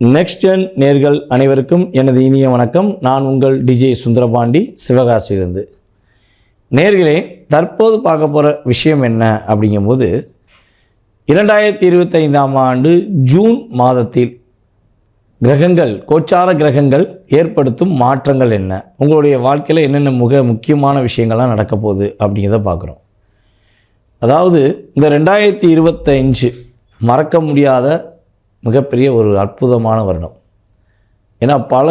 Next gen நேர்கள் அனைவருக்கும் எனது இனிய வணக்கம். நான் உங்கள் டிஜே சுந்தரபாண்டி, சிவகாசியிலிருந்து. நேர்களே, தற்போது பார்க்க போகிற விஷயம் என்ன அப்படிங்கும்போது, 2025ஆம் ஆண்டு ஜூன் மாதத்தில் கிரகங்கள், கோச்சார கிரகங்கள் ஏற்படுத்தும் மாற்றங்கள் என்ன, உங்களுடைய வாழ்க்கையில் என்னென்ன முக்கியமான விஷயங்கள்லாம் நடக்க போகுது அப்படிங்கிறத பார்க்குறோம். அதாவது இந்த 2025 மறக்க முடியாத மிகப்பெரிய ஒரு அற்புதமான வருடம். ஏன்னா பல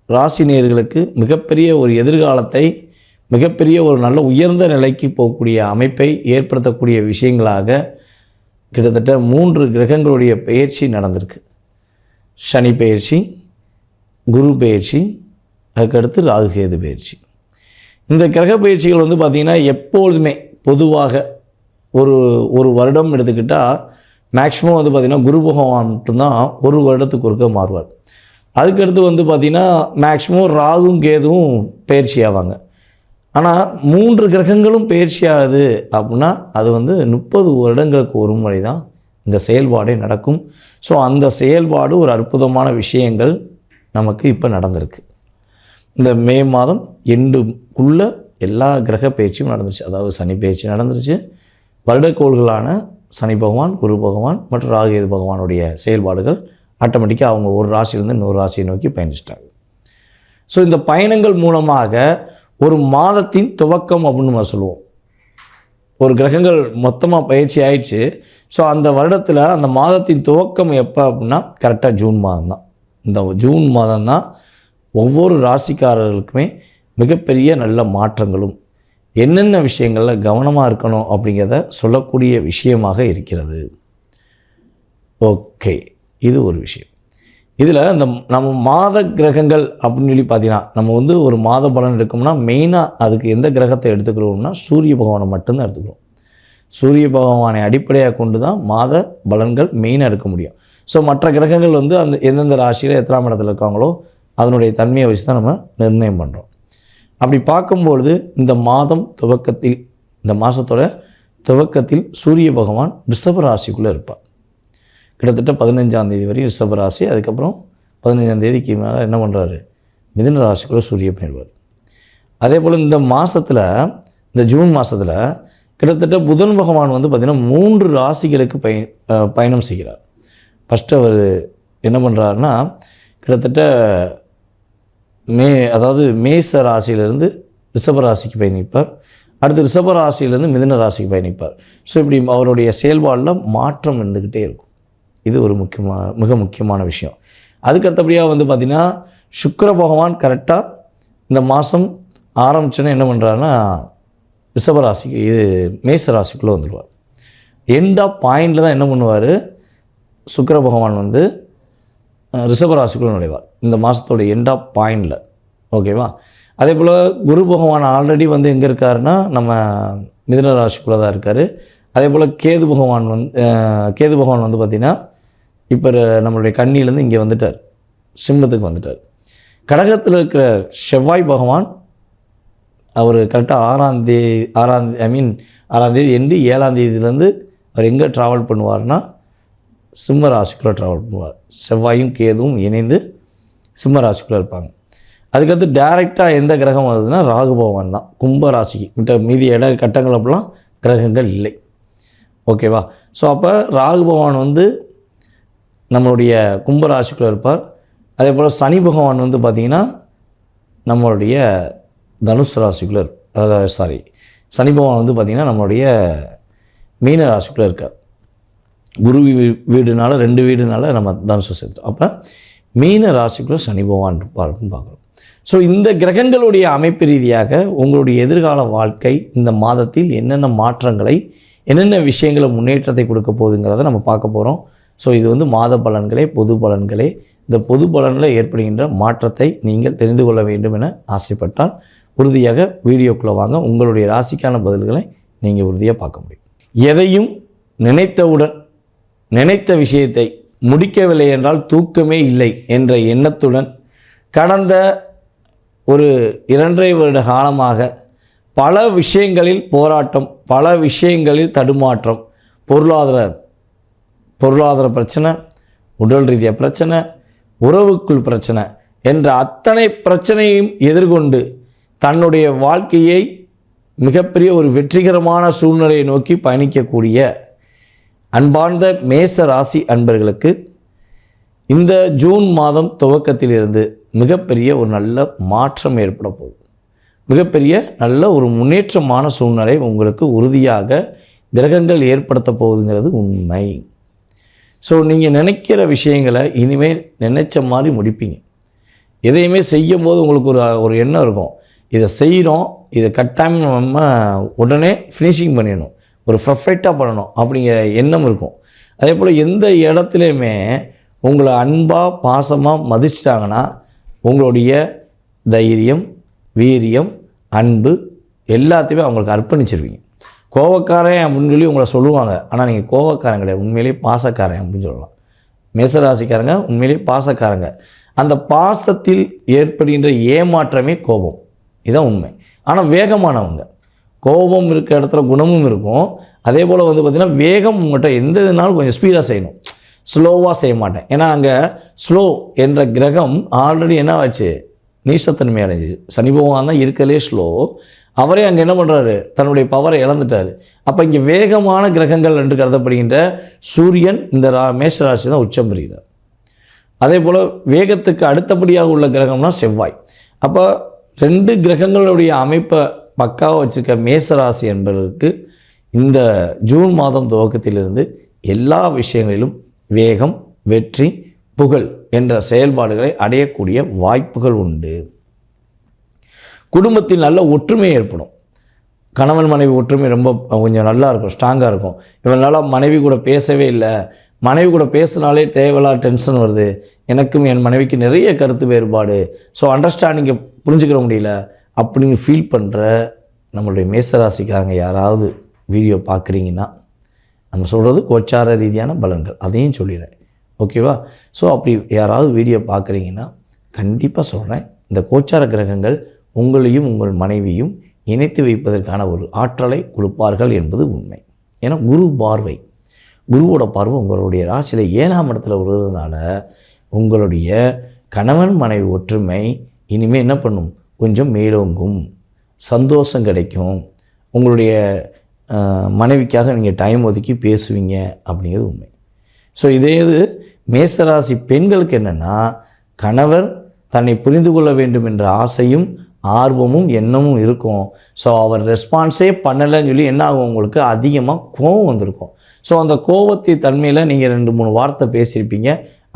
ராசி நேயர்களுக்கு மிகப்பெரிய ஒரு எதிர்காலத்தை, மிகப்பெரிய ஒரு நல்ல உயர்ந்த நிலைக்கு போகக்கூடிய அமைப்பை ஏற்படுத்தக்கூடிய விஷயங்களாக கிட்டத்தட்ட 3 கிரகங்களுடைய பெயர்ச்சி நடந்திருக்கு. சனி பெயர்ச்சி, குரு பெயர்ச்சி, அதுக்கடுத்து ராகுகேது பெயர்ச்சி. இந்த கிரக பயிற்சிகள் பார்த்திங்கன்னா எப்பொழுதுமே பொதுவாக ஒரு வருடம் எடுத்துக்கிட்டால் மேக்ஸிமம் பார்த்திங்கன்னா குரு பகவான் மட்டும்தான் ஒரு வருடத்துக்கு ஒருக்க மாறுவார். அதுக்கடுத்து பார்த்திங்கன்னா மேக்ஸிமம் ராகும் கேதுவும் பயிற்சி ஆவாங்க. ஆனால் 3 கிரகங்களும் பயிற்சி ஆகுது அப்படின்னா அது 30 வருடங்களுக்கு ஒரு முறை தான் இந்த செயல்பாடே நடக்கும். ஸோ அந்த செயல்பாடு ஒரு அற்புதமான விஷயங்கள் நமக்கு இப்போ நடந்திருக்கு. இந்த மே மாதம் எண்டுக்குள்ளே எல்லா கிரக பயிற்சியும் நடந்துருச்சு. அதாவது சனி பயிற்சி நடந்துருச்சு. வருடக்கோள்களான சனி பகவான், குரு பகவான் மற்றும் ராகுகேது பகவானுடைய செயல்பாடுகள் ஆட்டோமேட்டிக்காக அவங்க ஒரு ராசியிலேருந்து இன்னொரு ராசியை நோக்கி பயணிச்சிட்டாங்க. ஸோ இந்த பயணங்கள் மூலமாக ஒரு மாதத்தின் துவக்கம் அப்படின்னு நம்ம சொல்லுவோம். ஒரு கிரகங்கள் மொத்தமாக பயிற்சி ஆயிடுச்சு. ஸோ அந்த வருடத்தில் அந்த மாதத்தின் துவக்கம் எப்போ அப்படின்னா கரெக்டாக ஜூன் மாதம் தான். இந்த ஜூன் மாதம் தான் ஒவ்வொரு ராசிக்காரர்களுக்குமே மிகப்பெரிய நல்ல மாற்றங்களும், என்னென்ன விஷயங்களில் கவனமாக இருக்கணும் அப்படிங்கிறத சொல்லக்கூடிய விஷயமாக இருக்கிறது. ஓகே, இது ஒரு விஷயம். இதில் இந்த நம்ம மாத கிரகங்கள் அப்படின்னு சொல்லி பார்த்தீங்கன்னா, நம்ம ஒரு மாத பலன் எடுக்கணும்னா மெயினாக அதுக்கு எந்த கிரகத்தை எடுத்துக்கிறோம்னா சூரிய பகவானை மட்டும்தான் எடுத்துக்கிறோம். சூரிய பகவானை அடிப்படையாக கொண்டு தான் மாத பலன்கள் மெயினாக எடுக்க முடியும். ஸோ மற்ற கிரகங்கள் அந்த எந்தெந்த ராசியில் எத்தனாம் இடத்துல இருக்காங்களோ அதனுடைய தன்மையை வச்சு தான் நம்ம நிர்ணயம் பண்ணுறோம். அப்படி பார்க்கும்பொழுது இந்த மாதம் துவக்கத்தில், இந்த மாதத்தோட துவக்கத்தில் சூரிய பகவான் ரிஷப ராசிக்குள்ளே இருப்பார். கிட்டத்தட்ட 15ஆம் தேதி வரையும் ரிஷப ராசி. அதுக்கப்புறம் 15ஆம் தேதிக்கு மேலே என்ன பண்ணுறாரு, மிதுன ராசிக்குள்ளே சூரியன் போயிடுவார். அதே போல் இந்த மாதத்தில், இந்த ஜூன் மாதத்தில் கிட்டத்தட்ட புதன் பகவான் பார்த்திங்கன்னா 3 ராசிகளுக்கு பயணம் செய்கிறார். ஃபஸ்ட்டு அவர் என்ன பண்ணுறாருன்னா கிட்டத்தட்ட அதாவது மேச ராசியிலேருந்து ரிஷப ராசிக்கு பயணிப்பார். அடுத்து ரிஷப ராசியிலேருந்து மிதுன ராசிக்கு பயணிப்பார். ஸோ இப்படி அவருடைய செயல்பாடில் மாற்றம் இருந்துக்கிட்டே இருக்கும். இது ஒரு மிக முக்கியமான விஷயம். அதுக்கடுத்தபடியாக பார்த்திங்கன்னா சுக்கிர பகவான் கரெக்டாக இந்த மாதம் ஆரம்பிச்சோன்னே என்ன பண்ணுறாருன்னா ரிஷப ராசிக்கு, இது மேச ராசிக்குள்ளே வந்துடுவார். எண்ட் ஆஃப் பாயிண்டில் தான் என்ன பண்ணுவார், சுக்கிர பகவான் ரிஷபராசிக்குள்ளே நுழைவார் இந்த மாதத்தோட எண்ட் ஆஃப் பாயிண்டில். ஓகேவா? அதே போல் குரு பகவான் ஆல்ரெடி எங்கே இருக்காருன்னா நம்ம மிதுன ராசிக்குள்ளே தான் இருக்கார். அதே போல் கேது பகவான் பார்த்திங்கன்னா இப்போ நம்மளுடைய கன்னியிலேருந்து இங்கே வந்துட்டார், சிம்மத்துக்கு வந்துட்டார். கடகத்தில் இருக்கிற செவ்வாய் பகவான் அவர் கரெக்டாக 6ஆம் தேதி எண்டு 7ஆம் தேதியிலேருந்து அவர் எங்கே ட்ராவல் பண்ணுவார்னா சிம்ம ராசிக்குள்ளே ட்ராவல் பண்ணுவார். செவ்வாயும் கேதுவும் இணைந்து சிம்ம ராசிக்குள்ளே இருப்பாங்க. அதுக்கடுத்து டைரெக்டாக எந்த கிரகம் வருதுன்னா ராகு பகவான் தான் கும்ப ராசிக்கு. மீதி கட்டங்கள் அப்படிலாம் கிரகங்கள் இல்லை. ஓகேவா? ஸோ அப்போ ராகு பகவான் நம்மளுடைய கும்ப ராசிக்குள்ளே இருப்பார். அதே போல் சனி பகவான் பார்த்திங்கன்னா நம்மளுடைய தனுசு ராசிக்குள்ளே சனி பகவான் பார்த்திங்கன்னா நம்மளுடைய மீன ராசிக்குள்ளே இருக்கார். குரு வீடுனால 2 வீடுனால நம்ம தனுசு சேர்த்துட்டோம். அப்போ மீன ராசிக்குள்ளே சனி பகவான் இருப்பார்னு பார்க்குறோம். ஸோ இந்த கிரகங்களுடைய அமைப்பு ரீதியாக உங்களுடைய எதிர்கால வாழ்க்கை இந்த மாதத்தில் என்னென்ன மாற்றங்களை, என்னென்ன விஷயங்களை முன்னேற்றத்தை கொடுக்க போகுதுங்கிறத நம்ம பார்க்க போகிறோம். ஸோ இது மாத பலன்களே, பொது பலன்களே. இந்த பொது பலனில் ஏற்படுகின்ற மாற்றத்தை நீங்கள் தெரிந்து கொள்ள வேண்டும் என ஆசைப்பட்டால் உறுதியாக வீடியோக்குள்ளே வாங்க. உங்களுடைய ராசிக்கான பதில்களை நீங்கள் உறுதியாக பார்க்க முடியும். எதையும் நினைத்தவுடன், நினைத்த விஷயத்தை முடிக்கவில்லை என்றால் தூக்கமே இல்லை என்ற எண்ணத்துடன் கடந்த ஒரு 2.5 வருட காலமாக பல விஷயங்களில் போராட்டம், பல விஷயங்களில் தடுமாற்றம், பொருளாதார பிரச்சனை, உடல் ரீதியாக பிரச்சனை, உறவுக்குள் பிரச்சனை என்ற அத்தனை பிரச்சனையும் எதிர்கொண்டு தன்னுடைய வாழ்க்கையை மிகப்பெரிய ஒரு வெற்றிகரமான சூழ்நிலையை நோக்கி பயணிக்கக்கூடிய அன்பார்ந்த மேச ராசி அன்பர்களுக்கு இந்த ஜூன் மாதம் துவக்கத்திலிருந்து மிகப்பெரிய ஒரு நல்ல மாற்றம் ஏற்பட போகுது. மிகப்பெரிய நல்ல ஒரு முன்னேற்றமான சூழ்நிலை உங்களுக்கு உறுதியாக கிரகங்கள் ஏற்படுத்த போகுதுங்கிறது உண்மை. ஸோ நீங்கள் நினைக்கிற விஷயங்களை இனிமேல் நினைச்ச மாதிரி முடிப்பீங்க. எதையுமே செய்யும் போது உங்களுக்கு ஒரு எண்ணம் இருக்கும், இதை செய்கிறோம், இதை கட்டாயம் நம்ம உடனே ஃபினிஷிங் பண்ணிடணும், ஒரு பர்ஃபெக்டாக பண்ணணும் அப்படிங்கிற எண்ணம் இருக்கும். அதே போல் எந்த இடத்துலையுமே உங்களை அன்பாக பாசமாக மதிச்சிட்டாங்கன்னா உங்களுடைய தைரியம், வீரியம், அன்பு எல்லாத்தையுமே அவங்களுக்கு அர்ப்பணிச்சிருவீங்க. கோவக்காரன் அப்படின்னு சொல்லி உங்களை சொல்லுவாங்க, ஆனால் நீங்கள் கோவக்காரன் கிடையாது, உண்மையிலேயே பாசக்காரன் அப்படின்னு சொல்லலாம். மேசராசிக்காரங்க உண்மையிலேயே பாசக்காரங்க. அந்த பாசத்தில் ஏற்படுகின்ற ஏமாற்றமே கோபம், இதுதான் உண்மை. ஆனால் வேகமானவங்க, கோபம் இருக்கிற இடத்துல குணமும் இருக்கும். அதே போல் பார்த்திங்கன்னா வேகம் உங்கள்கிட்ட எந்த இதுனாலும் கொஞ்சம் ஸ்பீடாக செய்யணும், ஸ்லோவாக செய்ய மாட்டேன். ஏன்னா அங்கே ஸ்லோ என்ற கிரகம் ஆல்ரெடி என்ன ஆச்சு, நீசத்தன்மை அடைஞ்சிச்சு. சனி பகவான் தான் இருக்கிறதுலே ஸ்லோ. அவரே அங்கே என்ன பண்ணுறாரு, தன்னுடைய பவரை இழந்துட்டார். அப்போ இங்கே வேகமான கிரகங்கள் என்று கருதப்படுகின்ற சூரியன் இந்த மேஷராசி தான் உச்சம் பெறுகிறார். அதே போல் வேகத்துக்கு அடுத்தபடியாக உள்ள கிரகம்னா செவ்வாய். அப்போ 2 கிரகங்களுடைய அமைப்பை பக்காவாக வச்சுருக்க மேசராசி என்பதற்கு இந்த ஜூன் மாதம் துவக்கத்திலிருந்து எல்லா விஷயங்களிலும் வேகம், வெற்றி, புகழ் என்ற செயல்பாடுகளை அடையக்கூடிய வாய்ப்புகள் உண்டு. குடும்பத்தில் நல்ல ஒற்றுமை ஏற்படும். கணவன் மனைவி ஒற்றுமை ரொம்ப கொஞ்சம் நல்லா இருக்கும், ஸ்ட்ராங்காக இருக்கும். இவனால மனைவி கூட பேசவே இல்லை, மனைவி கூட பேசினாலே தேவையில்லாத டென்ஷன் வருது, எனக்கும் என் மனைவிக்கு நிறைய கருத்து வேறுபாடு, ஸோ அண்டர்ஸ்டாண்டிங்கை புரிஞ்சுக்கிற முடியல அப்படின்னு ஃபீல் பண்ணுற நம்மளுடைய மேசராசிக்காரங்க யாராவது வீடியோ பார்க்குறீங்கன்னா, நம்ம சொல்கிறது கோச்சார ரீதியான பலன்கள், அதையும் சொல்லிடுறேன், ஓகேவா? ஸோ அப்படி யாராவது வீடியோ பார்க்குறீங்கன்னா கண்டிப்பாக சொல்கிறேன், இந்த கோச்சார கிரகங்கள் உங்களையும் உங்கள் மனைவியும் இணைத்து வைப்பதற்கான ஒரு ஆற்றலை கொடுப்பார்கள் என்பது உண்மை. ஏன்னா குருவோட பார்வை உங்களுடைய ராசியில் 7ஆம் இடத்துல வருவதனால உங்களுடைய கணவன் மனைவி ஒற்றுமை இனிமேல் என்ன பண்ணும், கொஞ்சம் மேலோங்கும், சந்தோஷம் கிடைக்கும். உங்களுடைய மனைவிக்காக நீங்கள் டைம் ஒதுக்கி பேசுவீங்க அப்படிங்கிறது உண்மை. ஸோ இதே இது மேசராசி பெண்களுக்கு என்னென்னா, கணவர் தன்னை புரிந்து கொள்ள வேண்டும் என்ற ஆசையும் ஆர்வமும் எண்ணமும் இருக்கும். ஸோ அவர் ரெஸ்பான்ஸே பண்ணலைன்னு சொல்லி என்ன ஆகும், உங்களுக்கு அதிகமாக கோபம் வந்திருக்கும். ஸோ அந்த கோபத்தை தன்மையில் நீங்கள் 2-3 வார்த்தை பேசியிருப்பீங்க,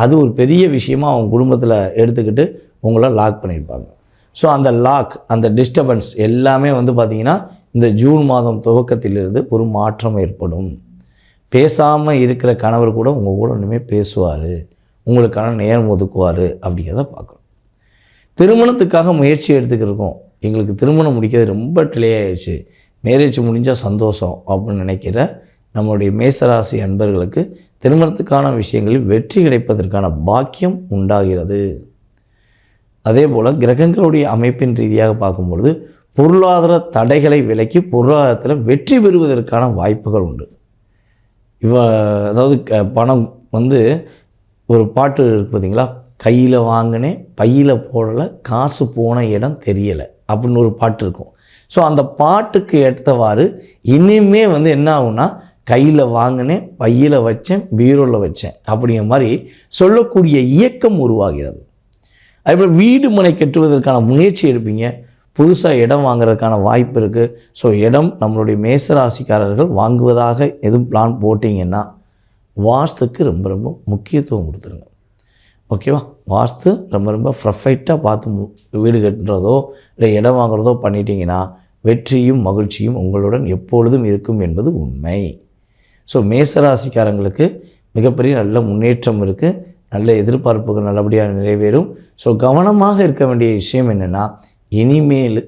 அது ஒரு பெரிய விஷயமாக அவங்க குடும்பத்தில் எடுத்துக்கிட்டு உங்களை லாக் பண்ணியிருப்பாங்க. ஸோ அந்த லாக், அந்த டிஸ்டர்பன்ஸ் எல்லாமே பார்த்திங்கன்னா இந்த ஜூன் மாதம் துவக்கத்திலிருந்து ஒரு மாற்றம் ஏற்படும். பேசாமல் இருக்கிற கணவர் கூட உங்கள் கூட இனிமேல் பேசுவார், உங்களுக்கான நேரம் ஒதுக்குவார் அப்படிங்கிறத பார்க்குறோம். திருமணத்துக்காக முயற்சி எடுத்துக்கிருக்கோம், எங்களுக்கு திருமணம் முடிக்கிறது ரொம்ப டிலே ஆயிடுச்சு, மேரேஜ் முடிஞ்சால் சந்தோஷம் அப்படின்னு நினைக்கிற நம்முடைய மேசராசி அன்பர்களுக்கு திருமணத்துக்கான விஷயங்களில் வெற்றி கிடைப்பதற்கான பாக்கியம் உண்டாகிறது. அதே போல் கிரகங்களுடைய அமைப்பின் ரீதியாக பார்க்கும்பொழுது பொருளாதார தடைகளை விலக்கி பொருளாதாரத்தில் வெற்றி பெறுவதற்கான வாய்ப்புகள் உண்டு. அதாவது பணம் ஒரு பாட்டு இருக்குது பார்த்தீங்களா, கையில் வாங்கினேன் பையில் போடலை, காசு போன இடம் தெரியலை அப்படின்னு ஒரு பாட்டு இருக்கும். ஸோ அந்த பாட்டுக்கு ஏற்றவாறு இனிமே என்ன ஆகும்னா, கையில் வாங்கினேன் பையில் வச்சேன் பீரோவில் வச்சேன் அப்படிங்கிற மாதிரி சொல்லக்கூடிய இயக்கம் உருவாகிறது. அதேபோல் வீடு மனை கட்டுவதற்கான முயற்சி எடுப்பீங்க, புதுசாக இடம் வாங்குறதுக்கான வாய்ப்பு இருக்குது. ஸோ இடம் நம்மளுடைய மேசராசிக்காரர்கள் வாங்குவதாக எதுவும் பிளான் போட்டிங்கன்னா வாஸ்துக்கு ரொம்ப ரொம்ப முக்கியத்துவம் கொடுத்துருங்க, ஓகேவா? வாஸ்து ரொம்ப பர்ஃபெக்டாக பார்த்து வீடு கட்டுறதோ இல்லை இடம் வாங்குறதோ பண்ணிட்டீங்கன்னா வெற்றியும் மகிழ்ச்சியும் உங்களுடன் எப்பொழுதும் இருக்கும் என்பது உண்மை. ஸோ மேசராசிக்காரங்களுக்கு மிகப்பெரிய நல்ல முன்னேற்றம் இருக்குது, நல்ல எதிர்பார்ப்புகள் நல்லபடியாக நிறைவேறும். ஸோ கவனமாக இருக்க வேண்டிய விஷயம் என்னென்னா, இனிமேல்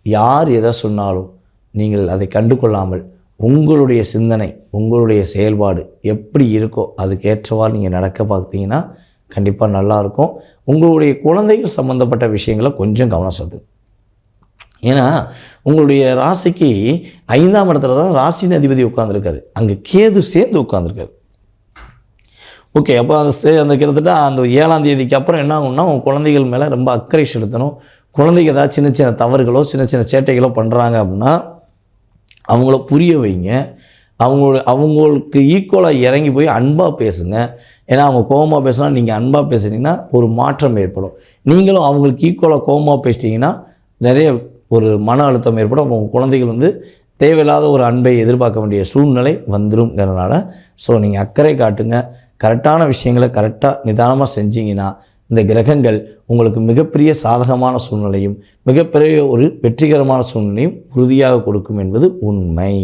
யார் எதை சொன்னாலும் நீங்கள் அதை கண்டு கொள்ளாமல் உங்களுடைய சிந்தனை, உங்களுடைய செயல்பாடு எப்படி இருக்கோ அதுக்கேற்றவாறு நீங்கள் நடக்க பார்த்தீங்கன்னா கண்டிப்பாக நல்லாயிருக்கும். உங்களுடைய குழந்தைகள் சம்மந்தப்பட்ட விஷயங்களை கொஞ்சம் கவனம் செலுத்து. ஏன்னா உங்களுடைய ராசிக்கு 5ஆம் இடத்துல தான் ராசியின் அதிபதி உட்கார்ந்துருக்காரு, அங்கே கேது சேர்ந்து உட்கார்ந்துருக்காரு. ஓகே. அப்போ அந்த கிட்டத்தட்ட அந்த 7ஆம் தேதிக்கு அப்புறம் என்ன ஆகும்னா, உங்கள் குழந்தைகள் மேலே ரொம்ப அக்கறை செலுத்தணும். குழந்தைங்க ஏதாவது சின்ன சின்ன தவறுகளோ, சின்ன சின்ன சேட்டைகளோ பண்ணுறாங்க அப்படின்னா, அவங்கள புரிய வைங்க. அவங்களுக்கு ஈக்குவலாக இறங்கி போய் அன்பாக பேசுங்க. ஏன்னா அவங்க கோவமாக பேசினா, நீங்கள் அன்பாக பேசுனீங்கன்னா ஒரு மாற்றம் ஏற்படும். நீங்களும் அவங்களுக்கு ஈக்குவலாக கோவமாக பேசிட்டிங்கன்னா நிறைய ஒரு மன அழுத்தம் ஏற்படும். உங்கள் குழந்தைகள் தேவையில்லாத ஒரு அன்பை எதிர்பார்க்க வேண்டிய சூழ்நிலை வந்துருங்கிறதுனால, ஸோ நீங்கள் அக்கறை காட்டுங்க. கரெக்டான விஷயங்களை கரெக்டாக நிதானமாக செஞ்சீங்கன்னா, இந்த கிரகங்கள் உங்களுக்கு மிகப்பெரிய சாதகமான சூழ்நிலையும், மிகப்பெரிய ஒரு வெற்றிகரமான சூழ்நிலையும் உறுதியாக கொடுக்கும் என்பது உண்மை.